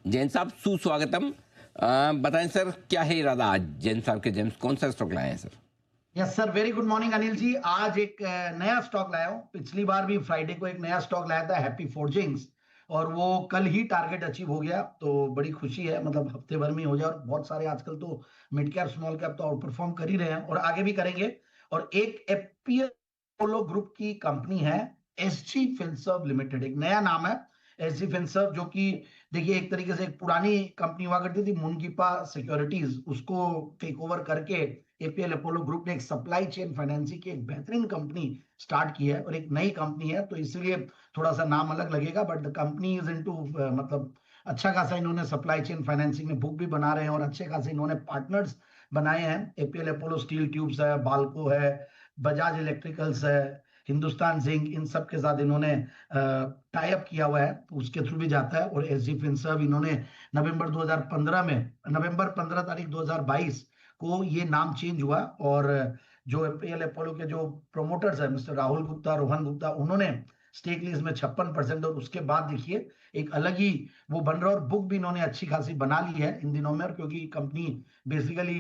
जैन साहब सुस्वागतम। बताएं सर, क्या है इरादा आज जैन साहब के? जेम्स कौन सा स्टॉक लाए हैं सर? Yes sir, very good morning Anil ji. आज एक नया स्टॉक लाया हूँ। पिछली बार भी फ्राइडे को एक नया स्टॉक लाया था, हैप्पी फोर्जिंग्स, और वो कल ही टारगेट अचीव हो गया। तो बड़ी खुशी है, मतलब हफ्ते भर में हो जाए। और बहुत सारे आजकल तो मिड कैप स्मॉल कैप तो आउट परफॉर्म कर ही रहे हैं और आगे भी करेंगे। और एक एपीएल अपोलो ग्रुप की कंपनी है, एसजी फिनसर्व लिमिटेड, एक नया नाम है एसजी फिनसर्व, जो कि देखिए एक तरीके से एक पुरानी कंपनी हुआ करती थी मुनगीपा सिक्योरिटीज, उसको टेक ओवर करके एपीएल अपोलो ग्रुप ने एक सप्लाई चेन फाइनेंसिंग की एक बेहतरीन कंपनी स्टार्ट की है और एक नई कंपनी है, तो इसलिए थोड़ा सा नाम अलग लगेगा। But the company is into मतलब अच्छा खासा इन्होंने सप्लाई चेन फाइनेंसिंग में बुक भी बना रहे हैं और अच्छे खासे इन्होंने पार्टनर्स बनाए हैं। एपीएल अपोलो स्टील ट्यूब्स है, बाल्को है, बजाज इलेक्ट्रिकल्स है, हिंदुस्तान जिंक, इन सब के साथ इन्होंने टाई अप किया हुआ है, तो उसके थ्रू भी जाता है। और एसजी फिनसर्व इन्होंने नवंबर 2015 में, नवंबर 15 तारीख 2022 को ये नाम चेंज हुआ। और जो एपीएल अपोलो के जो प्रोमोटर्स है, मिस्टर राहुल गुप्ता, रोहन गुप्ता, उन्होंने स्टेक ली इसमें 56%। और उसके बाद देखिए एक अलग ही वो बन रहा है और बुक भी इन्होंने अच्छी खासी बना ली है इन दिनों में। और क्योंकि कंपनी बेसिकली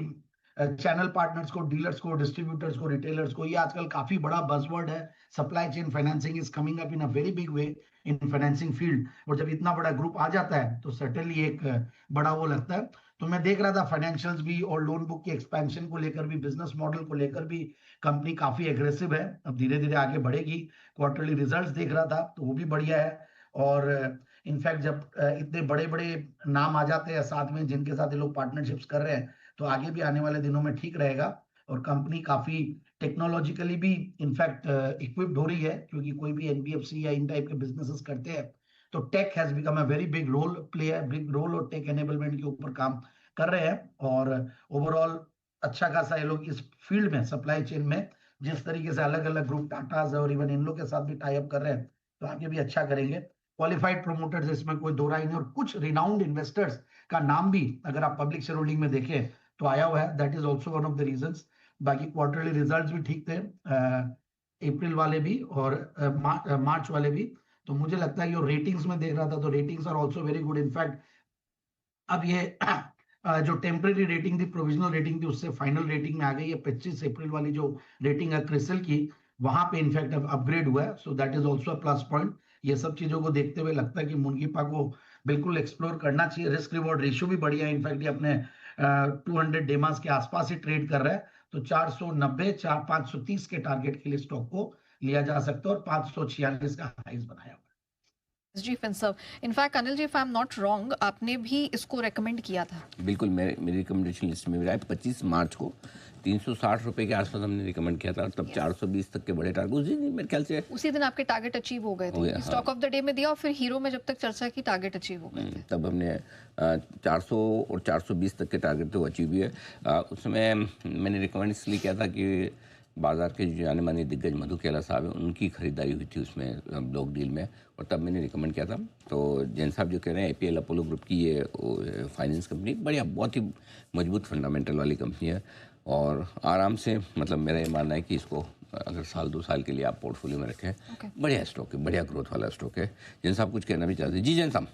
चैनल पार्टनर्स को, डीलर्स को, डिस्ट्रीब्यूटर्स को, रिटेलर्स को, ये आजकल काफी बड़ा बजवर्ड है। Supply chain financing is coming up in a very big way in financing field. और जब इतना बड़ा ग्रुप आ जाता है तो सर्टेनली एक बड़ा वो लगता है। तो मैं देख रहा था फाइनेंशियल्स भी और लोन बुक के एक्सपेंशन को लेकर भी, बिजनेस मॉडल को लेकर भी कंपनी काफी एग्रेसिव है। अब धीरे धीरे आगे बढ़ेगी। क्वार्टरली रिजल्ट्स देख रहा था तो वो भी बढ़िया है। और इनफैक्ट जब इतने बड़े बड़े नाम आ जाते हैं साथ में, जिनके साथ ये लोग पार्टनरशिप्स कर रहे हैं, तो आगे भी आने वाले दिनों में ठीक रहेगा। और कंपनी काफी टेक्नोलॉजिकली भी इनफैक्ट इक्विप्ड हो रही है, क्योंकि कोई भी एनबीएफसी या इन टाइप के बिजनेसेस करते हैं तो tech has become a very big role play, big role, और टेक एनेबलमेंट के ऊपर काम कर रहे हैं। और ओवरऑल अच्छा खासा ये लोग इस फील्ड में, सप्लाई चेन में, जिस तरीके से अलग अलग ग्रुप टाटाज और इवन इन लोग के साथ भी टाई अप कर रहे हैं, तो आगे भी अच्छा करेंगे। क्वालिफाइड प्रोमोटर्स, इसमें कोई दो राय नहीं। और कुछ रिनाउंड इन्वेस्टर्स का नाम भी अगर आप पब्लिक शेयर होल्डिंग में देखें तो आया हुआ है। That is also one of the reasons. बाकी क्वार्टरली रिजल्ट्स भी ठीक थे, अप्रैल वाले भी और मार्च वाले भी। तो मुझे लगता है कि रेटिंग्स में देख रहा था तो ratings are also very good. In fact अब ये जो टेम्परेरी रेटिंग थी, प्रोविजनल रेटिंग थी, उससे फाइनल रेटिंग में आ गई है। 25 अप्रैल वाली जो रेटिंग है क्रिसिल की, वहां पे इनफैक्ट अब अपग्रेड हुआ है। So that is also a plus point. ये सब चीजों को देखते हुए लगता है कि मुनगीपा को बिल्कुल एक्सप्लोर करना चाहिए। रिस्क रिवॉर्ड रेशियो भी बढ़िया है। इनफैक्ट ये अपने 200 डेमास के आसपास ही ट्रेड कर रहा है। तो 490, 530 के टारगेट के लिए स्टॉक को लिया जा सकता है और 546 का हाइस बनाया हुआ है। जी Finserv, in fact Anil ji, if I am not wrong, आपने भी इसको रेकमेंड किया था। बिल्कुल, मेरी रिकमेंडेशन लिस्ट में भी रहा है। 25 मार्च को 360 रुपए के आसपास हमने रिकमेंड किया था, तब 420 तक के बड़े टारगेट उसी दिन, मेरे ख्याल से उसी दिन आपके टारगेट अचीव हो गए थे। स्टॉक ऑफ द डे में दिया और फिर हीरो में जब तक चर्चा की टारगेट अचीव हो गए थे। तब हमने 400 और 420 तक के टारगेट तो अचीव हुए। उस समय मैंने रिकमेंड इसलिए किया था कि बाजार के जो जाने माने दिग्गज मधु केला साहब हैं, उनकी खरीदारी हुई थी उसमें ब्लॉक डील में, और तब मैंने रिकमेंड किया था। तो जैन साहब जो कह रहे हैं, एपीएल अपोलो ग्रुप की ये फाइनेंस कंपनी बढ़िया, बहुत ही मजबूत फंडामेंटल वाली कंपनी है। और आराम से, मतलब मेरा ये मानना है कि इसको अगर साल 2 साल के लिए आप पोर्टफोलियो में रखें, बढ़िया स्टॉक है, बढ़िया ग्रोथ वाला स्टॉक है। जैन साहब कुछ कहना भी चाहते हैं? जी जैन साहब।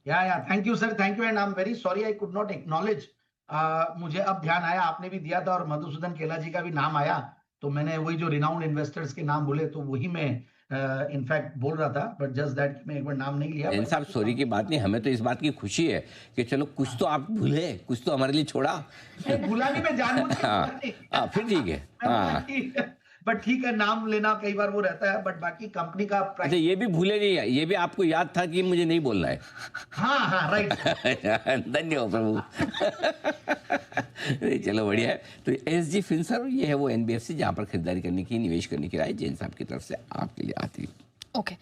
या thank you sir, thank you. And I am very sorry I could not acknowledge. मुझे अब ध्यान आया, आपने भी दिया था और मधुसूदन केला जी का भी नाम आया, तो मैंने वही जो रिनाउंड इन्वेस्टर्स के नाम बोले तो वही मैं इनफैक्ट बोल रहा था। बट जस्ट दैट मैं एक बार नाम नहीं लिया। जैन साहब सॉरी की बात नहीं, हमें तो इस बात की खुशी है कि चलो कुछ तो आप भूले, कुछ तो हमारे लिए छोड़ा। भूला नहीं, मैं जानबूझ के हाँ, फिर ठीक है। हाँ, बट ठीक है, नाम लेना कई बार वो रहता है। बट बाकी कंपनी का अच्छा, ये भी भूले नहीं है, ये भी आपको याद था कि मुझे नहीं बोलना है। हाँ राइट। धन्यवाद प्रभु। चलो बढ़िया है। तो एसजी फिनसर्व ये है वो एनबीएफसी जहां पर खरीदारी करने की, निवेश करने की राय जैन साहब की तरफ से आपके लिए आती है। ओके।